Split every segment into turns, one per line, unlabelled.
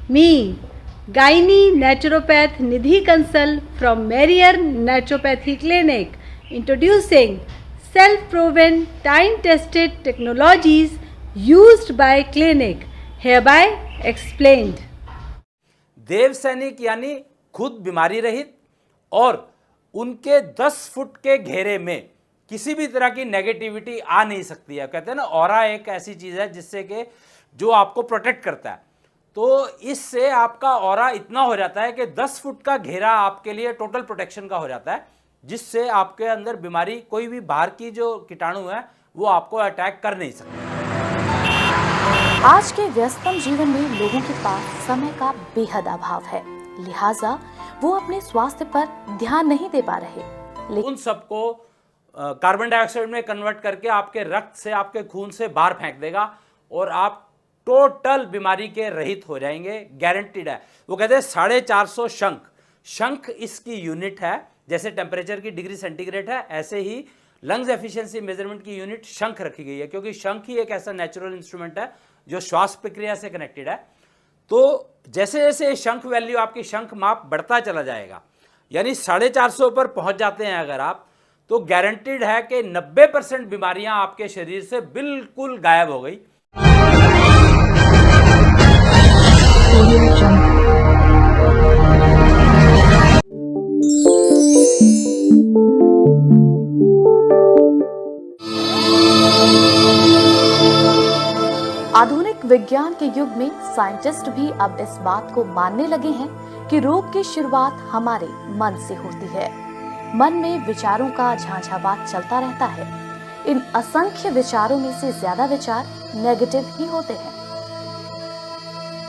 Me, Gynae Naturopath Nidhi Kansal from Marier Naturopathy Clinic, introducing self-proven, time-tested technologies used by clinic, hereby explained.
देव सैनिक यानी खुद बीमारी रहित और उनके 10 फुट के घेरे में किसी भी तरह की नेगेटिविटी आ नहीं सकती है। कहते हैं ना, ऑरा एक ऐसी चीज़ है जिससे कि जो आपको प्रोटेक्ट करता है, तो इससे आपका ऑरा इतना हो जाता है कि 10 फुट का घेरा आपके लिए टोटल प्रोटेक्शन का हो जाता है, जिससे आपके अंदर बीमारी, कोई भी बाहर की जो कीटाणु है वो आपको अटैक कर नहीं सकते।
आज के व्यस्तम जीवन में लोगों के पास समय का बेहद अभाव है, लिहाजा वो अपने स्वास्थ्य पर ध्यान नहीं दे पा रहे।
उन सबको कार्बन डाइऑक्साइड में कन्वर्ट करके आपके रक्त से, आपके खून से बाहर फेंक देगा और आप टोटल बीमारी के रहित हो जाएंगे, गारंटीड है। वो कहते हैं 450 शंख, शंख इसकी यूनिट है। जैसे टेम्परेचर की डिग्री सेंटीग्रेड है, ऐसे ही लंग्स एफिशिएंसी मेजरमेंट की यूनिट शंख रखी गई है, क्योंकि शंख ही एक ऐसा नेचुरल इंस्ट्रूमेंट है जो श्वास प्रक्रिया से कनेक्टेड है। तो जैसे जैसे शंख वैल्यू, आपकी शंख माप बढ़ता चला जाएगा, यानी 450 पर पहुंच जाते हैं अगर आप, तो गारंटीड है कि 90% बीमारियां आपके शरीर से बिल्कुल गायब हो गई।
आधुनिक विज्ञान के युग में साइंटिस्ट भी अब इस बात को मानने लगे हैं कि रोग की शुरुआत हमारे मन से होती है। मन में विचारों का झांझावात चलता रहता है। इन असंख्य विचारों में से ज्यादा विचार नेगेटिव ही होते हैं,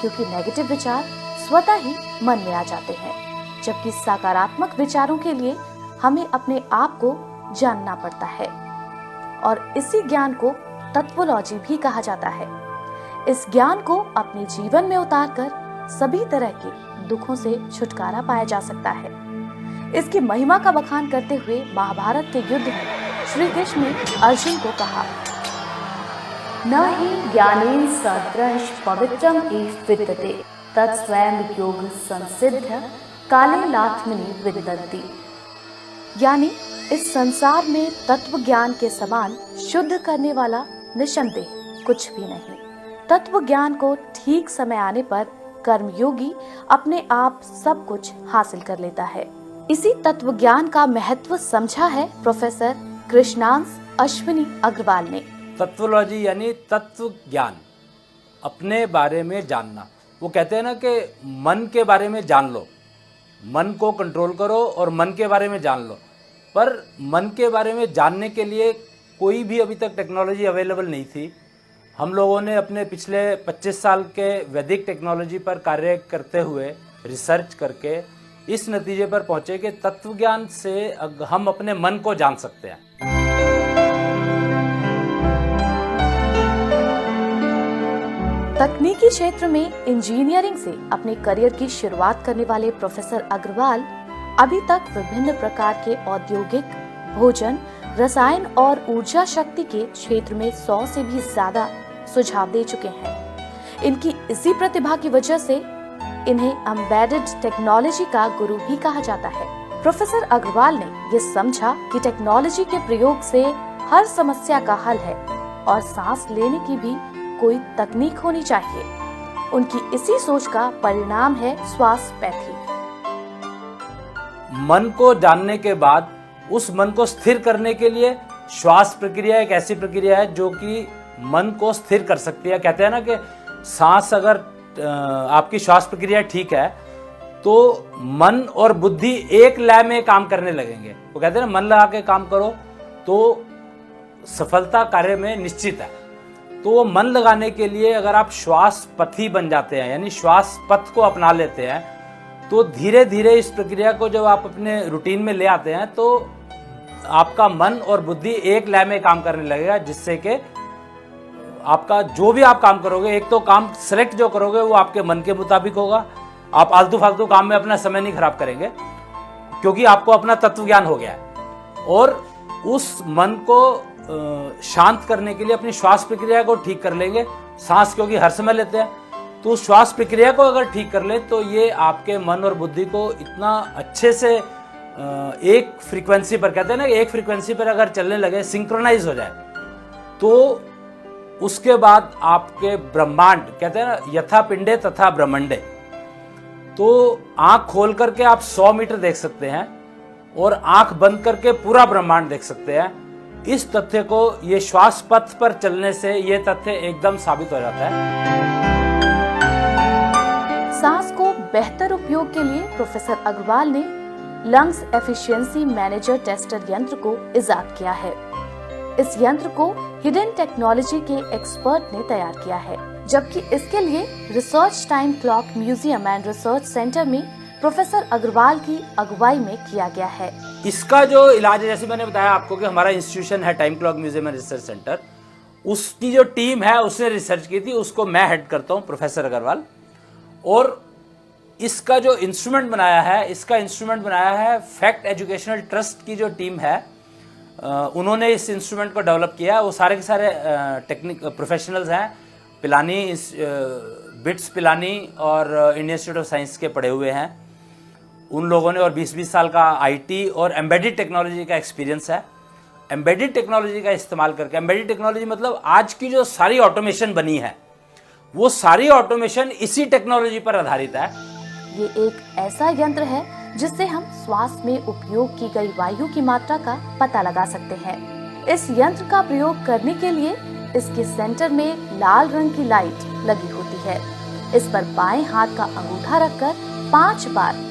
क्योंकि नेगेटिव विचार स्वतः ही मन में आ जाते हैं, जबकि सकारात्मक विचारों के लिए हमें अपने आप को जानना पड़ता है। और इसी ज्ञान को तत्वोलॉजी भी कहा जाता है। इस ज्ञान को अपने जीवन में उतारकर सभी तरह के दुखों से छुटकारा पाया जा सकता है। इसकी महिमा का बखान करते हुए महाभारत के युद्ध में श्री कृष्ण ने अर्जुन को कहा, न ही ज्ञानेन सदृश पवित्रम एष विद्यते तत्स्वयं योग संसिद्ध कालेनात्मनि विदन्ति। यानी इस संसार में तत्व ज्ञान के समान शुद्ध करने वाला निसंदेह कुछ भी नहीं। तत्व ज्ञान को ठीक समय आने पर कर्मयोगी अपने आप सब कुछ हासिल कर लेता है। इसी तत्व ज्ञान का महत्व समझा है प्रोफेसर कृष्णांश अश्विनी अग्रवाल ने।
तत्वोलॉजी यानी तत्व ज्ञान, अपने बारे में जानना। वो कहते हैं ना कि मन के बारे में जान लो, मन को कंट्रोल करो और मन के बारे में जान लो। पर मन के बारे में जानने के लिए कोई भी अभी तक टेक्नोलॉजी अवेलेबल नहीं थी। हम लोगों ने अपने पिछले 25 साल के वैदिक टेक्नोलॉजी पर कार्य करते हुए, रिसर्च करके इस नतीजे पर पहुंचे कि तत्व ज्ञान से हम अपने मन को जान सकते हैं।
तकनीकी क्षेत्र में इंजीनियरिंग से अपने करियर की शुरुआत करने वाले प्रोफेसर अग्रवाल अभी तक विभिन्न प्रकार के औद्योगिक, भोजन, रसायन और ऊर्जा शक्ति के क्षेत्र में 100 से भी ज्यादा सुझाव दे चुके हैं। इनकी इसी प्रतिभा की वजह से इन्हें एम्बेडेड टेक्नोलॉजी का गुरु भी कहा जाता है। प्रोफेसर अग्रवाल ने ये समझा कि टेक्नोलॉजी के प्रयोग से हर समस्या का हल है और सांस लेने की भी कोई तकनीक होनी चाहिए। उनकी इसी सोच का परिणाम है श्वासपैथी।
मन को जानने के बाद उस मन को स्थिर करने के लिए श्वास प्रक्रिया एक ऐसी प्रक्रिया है जो कि मन को स्थिर कर सकती है। कहते हैं ना कि सांस, अगर आपकी श्वास प्रक्रिया ठीक है तो मन और बुद्धि एक लय में काम करने लगेंगे। वो कहते हैं ना, मन लगा के काम करो तो सफलता कार्य में निश्चित है। तो वो मन लगाने के लिए अगर आप श्वास पथी बन जाते हैं, यानी श्वास पथ को अपना लेते हैं, तो धीरे धीरे इस प्रक्रिया को जब आप अपने रूटीन में ले आते हैं तो आपका मन और बुद्धि एक लय में काम करने लगेगा, जिससे कि आपका जो भी आप काम करोगे, एक तो काम सेलेक्ट जो करोगे वो आपके मन के मुताबिक होगा। आप आलतू फालतू काम में अपना समय नहीं खराब करेंगे, क्योंकि आपको अपना तत्व ज्ञान हो गया है। और उस मन को शांत करने के लिए अपनी श्वास प्रक्रिया को ठीक कर लेंगे। सांस क्योंकि हर समय लेते हैं, तो श्वास प्रक्रिया को अगर ठीक कर ले तो ये आपके मन और बुद्धि को इतना अच्छे से एक फ्रीक्वेंसी पर, कहते हैं ना, एक फ्रीक्वेंसी पर अगर चलने लगे, सिंक्रोनाइज हो जाए, तो उसके बाद आपके ब्रह्मांड, कहते हैं ना, यथा पिंडे तथा ब्रह्मंडे, तो आंख खोल करके आप 100 मीटर देख सकते हैं और आंख बंद करके पूरा ब्रह्मांड देख सकते हैं। इस तथ्य को, ये श्वास पथ पर चलने से ये तथ्य एकदम साबित हो जाता है।
सांस को बेहतर उपयोग के लिए प्रोफेसर अग्रवाल ने लंग्स एफिशिएंसी मैनेजर टेस्टर यंत्र को इजाद किया है। इस यंत्र को हिडन टेक्नोलॉजी के एक्सपर्ट ने तैयार किया है, जबकि इसके लिए research time clock museum and research centre में प्रोफेसर अग्रवाल की अगुवाई में किया गया है।
इसका जो इलाज है, जैसे मैंने बताया आपको कि हमारा इंस्टीट्यूशन है time clock museum and research centre, उसकी जो टीम है उसने रिसर्च की थी, उसको मैं हेड करता हूँ, प्रोफेसर अग्रवाल। और इसका जो इंस्ट्रूमेंट बनाया है, इसका इंस्ट्रूमेंट बनाया है फैक्ट एजुकेशनल ट्रस्ट की जो टीम है, उन्होंने इस इंस्ट्रूमेंट को डेवलप किया। वो सारे के सारे टेक्निक प्रोफेशनल्स हैं, पिलानी, बिट्स पिलानी और इंडियन इंस्टीट्यूट ऑफ साइंस के पढ़े हुए हैं उन लोगों ने, और 20-20 साल का आईटी और एम्बेडेड टेक्नोलॉजी का एक्सपीरियंस है। एम्बेडेड टेक्नोलॉजी का इस्तेमाल करके, एम्बेडेड टेक्नोलॉजी मतलब आज की जो सारी ऑटोमेशन बनी है, वो सारी ऑटोमेशन इसी टेक्नोलॉजी पर आधारित है।
ये एक ऐसा यंत्र है जिससे हम श्वास में उपयोग की गई वायु की मात्रा का पता लगा सकते हैं। इस यंत्र का प्रयोग करने के लिए इसके सेंटर में लाल रंग की लाइट लगी होती है। इस पर बाएं हाथ का अंगूठा रखकर 5 बार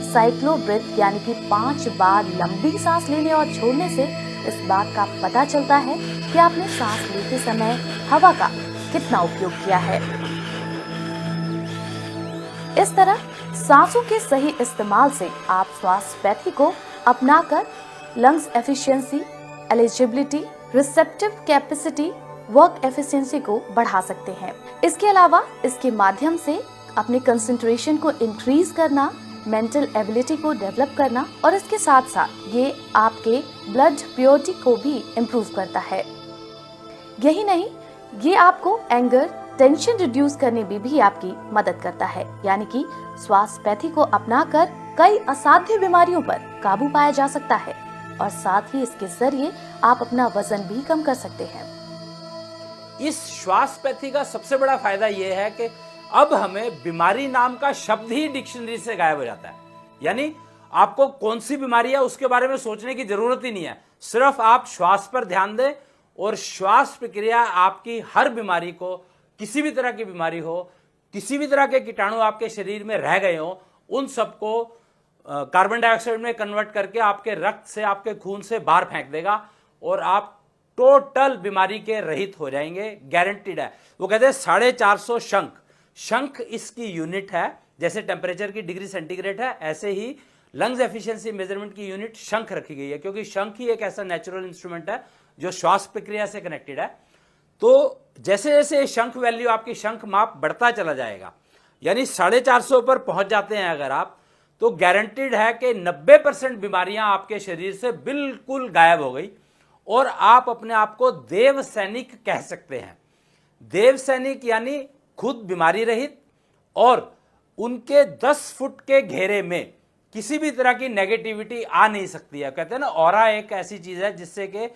साइक्लो ब्रेथ यानी कि 5 बार लंबी सांस लेने और छोड़ने से इस बात का पता चलता है कि आपने सांस लेते समय हवा का कितना उपयोग किया है। इस तरह सांसों के सही इस्तेमाल से आप श्वासपैथी को अपनाकर lungs efficiency, eligibility, receptive capacity, work efficiency को बढ़ा सकते हैं। इसके अलावा इसके माध्यम से अपने कंसंट्रेशन को इंक्रीज करना, मेंटल एबिलिटी को डेवलप करना, और इसके साथ साथ ये आपके ब्लड प्योरिटी को भी इम्प्रूव करता है। यही नहीं, ये आपको एंगर, टेंशन रिड्यूस करने में भी आपकी मदद करता है। यानी कि श्वासपैथी को अपनाकर कई असाध्य बीमारियों पर काबू पाया जा सकता है और साथ ही इसके जरिए आप अपना वजन भी कम कर सकते हैं।
इस श्वासपैथी का सबसे बड़ा फायदा यह है कि अब हमें बीमारी नाम का शब्द ही डिक्शनरी से गायब हो जाता है। यानी आपको कौन सी बीमारी है उसके बारे में सोचने की जरूरत ही नहीं है। सिर्फ आप श्वास पर ध्यान दें और श्वास प्रक्रिया आपकी हर बीमारी को, किसी भी तरह की बीमारी हो, किसी भी तरह के कीटाणु आपके शरीर में रह गए हो, उन सबको कार्बन डाइऑक्साइड में कन्वर्ट करके आपके रक्त से, आपके खून से बाहर फेंक देगा और आप टोटल बीमारी के रहित हो जाएंगे, गारंटीड है। वो कहते हैं 450 शंख, शंख इसकी यूनिट है। जैसे टेम्परेचर की डिग्री सेंटीग्रेड है, ऐसे ही लंग्स एफिशिएंसी मेजरमेंट की यूनिट शंख रखी गई है, क्योंकि शंख ही एक ऐसा नेचुरल इंस्ट्रूमेंट है जो श्वास प्रक्रिया से कनेक्टेड है। तो जैसे जैसे शंख वैल्यू, आपकी शंख माप बढ़ता चला जाएगा, यानी 450 पर पहुंच जाते हैं अगर आप, तो गारंटीड है कि 90% बीमारियां आपके शरीर से बिल्कुल गायब हो गई और आप अपने आप को देव सैनिक कह सकते हैं। देव सैनिक यानी खुद बीमारी रहित और उनके 10 फुट के घेरे में किसी भी तरह की नेगेटिविटी आ नहीं सकती है। कहते हैं ना, ऑरा एक ऐसी चीज है जिससे कि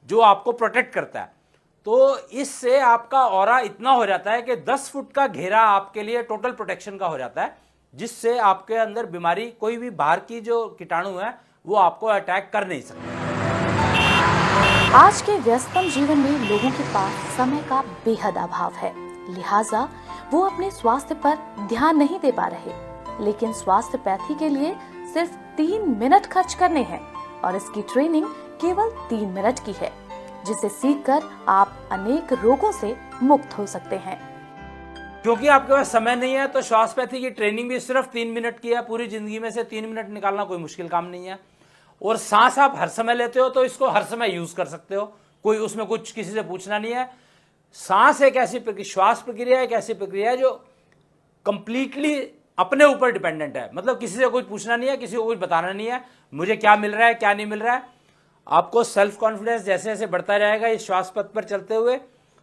जो आपको प्रोटेक्ट करता है। तो इससे आपका ऑरा इतना हो जाता है कि 10 फुट का घेरा आपके लिए टोटल प्रोटेक्शन का हो जाता है, जिससे आपके अंदर बीमारी, कोई भी बाहर की जो कीटाणु है वो आपको अटैक कर नहीं सकते।
आज के व्यस्तम जीवन में लोगों के पास समय का बेहद अभाव है, लिहाजा वो अपने स्वास्थ्य पर ध्यान नहीं दे पा रहे। लेकिन स्वास्थ्यपैथी के लिए सिर्फ 3 मिनट खर्च करने हैं और इसकी ट्रेनिंग केवल 3 मिनट की है, जिसे सीखकर आप अनेक रोगों से मुक्त हो सकते हैं।
क्योंकि आपके पास समय नहीं है, तो श्वासपैथी की ट्रेनिंग भी सिर्फ 3 मिनट की है। पूरी जिंदगी में से 3 मिनट निकालना कोई मुश्किल काम नहीं है। और सांस आप हर समय लेते हो तो इसको हर समय यूज कर सकते हो, कोई उसमें कुछ किसी से पूछना नहीं है। सांस एक ऐसी श्वास प्रक्रिया एक ऐसी प्रक्रिया है जो कंप्लीटली अपने ऊपर डिपेंडेंट है। मतलब किसी से कुछ पूछना नहीं है, किसी को कुछ बताना नहीं है, मुझे क्या मिल रहा है क्या नहीं मिल रहा है। आपको सेल्फ कॉन्फिडेंस जैसे जैसे बढ़ता जाएगा इस श्वास पथ पर चलते हुए,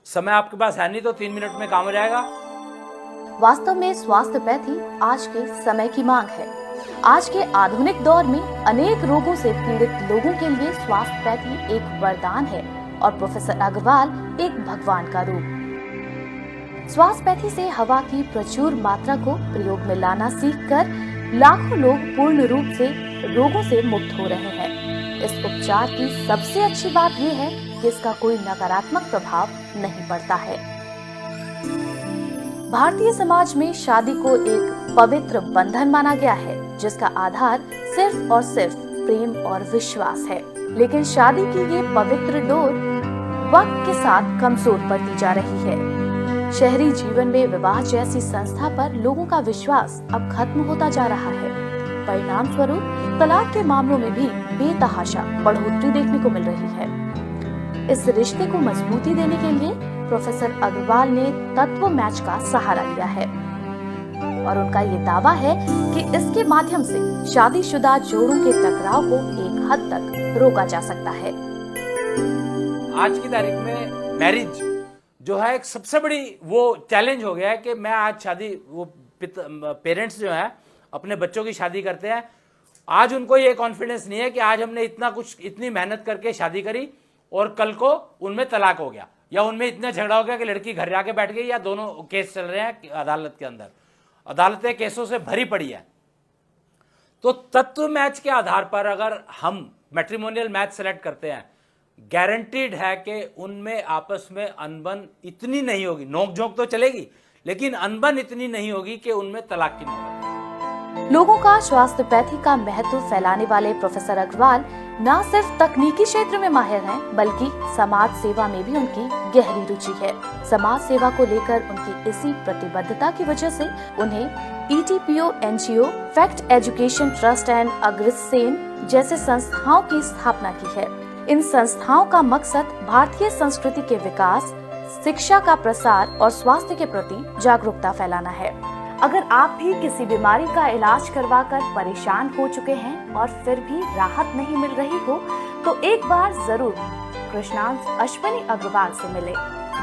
समय आपके पास है नहीं तो 3 मिनट में काम हो जाएगा।
वास्तव में स्वास्थ्यपैथी आज के समय की मांग है। आज के आधुनिक दौर में अनेक रोगों से पीड़ित लोगों के लिए स्वास्थ्यपैथी एक वरदान है और प्रोफेसर अग्रवाल एक भगवान का रूप। स्वास्थ्यपैथी से हवा की प्रचुर मात्रा को प्रयोग में लाना सीखकर लाखों लोग पूर्ण रूप से रोगों से मुक्त हो रहे हैं। इस उपचार की सबसे अच्छी बात यह है कि इसका कोई नकारात्मक प्रभाव नहीं पड़ता है। भारतीय समाज में शादी को एक पवित्र बंधन माना गया है, जिसका आधार सिर्फ और सिर्फ प्रेम और विश्वास है। लेकिन शादी की ये पवित्र डोर वक्त के साथ कमजोर पड़ती जा रही है। शहरी जीवन में विवाह जैसी संस्था पर लोगों का विश्वास अब खत्म होता जा रहा है। परिणाम स्वरूप तलाक के मामलों में भी बेतहाशा बढ़ोतरी देखने को मिल रही है। इस रिश्ते को मजबूती देने के लिए प्रोफेसर अग्रवाल ने तत्व मैच का सहारा लिया है और उनका ये दावा है कि इसके माध्यम से शादीशुदा जोड़ों के टकराव को एक हद तक रोका जा सकता है।
आज की तारीख में मैरिज जो है एक सबसे बड़ी वो चैलेंज हो गया है कि मैं आज शादी वो पेरेंट्स जो है अपने बच्चों की शादी करते हैं, आज उनको ये कॉन्फिडेंस नहीं है कि आज हमने इतनी मेहनत करके शादी करी और कल को उनमें तलाक हो गया या उनमें इतना झगड़ा हो गया कि लड़की घर जाके बैठ गई या दोनों केस चल रहे हैं अदालत के अंदर। अदालतें केसों से भरी पड़ी है। तो तत्व मैच के आधार पर अगर हम मैट्रिमोनियल मैच सेलेक्ट करते हैं, गारंटीड है कि उनमें आपस में अनबन इतनी नहीं होगी, नोक झोंक तो चलेगी लेकिन अनबन इतनी नहीं होगी कि उनमें तलाक की नौबत।
लोगों का स्वास्थ्यपैथी का महत्व फैलाने वाले प्रोफेसर अग्रवाल न सिर्फ तकनीकी क्षेत्र में माहिर हैं, बल्कि समाज सेवा में भी उनकी गहरी रुचि है। समाज सेवा को लेकर उनकी इसी प्रतिबद्धता की वजह से उन्हें ETPO NGO, fact education trust and Agrasen जैसे संस्थाओं की स्थापना की है। इन संस्थाओं का मकसद भारतीय संस्कृति के विकास, शिक्षा का प्रसार और स्वास्थ्य के प्रति जागरूकता फैलाना है। अगर आप भी किसी बीमारी का इलाज करवाकर परेशान हो चुके हैं और फिर भी राहत नहीं मिल रही हो, तो एक बार जरूर कृष्णांश अश्विनी अग्रवाल से मिले,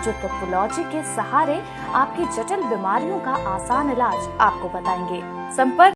जो तत्वोलॉजी के सहारे आपकी जटिल बीमारियों का आसान इलाज आपको बताएंगे। संपर्क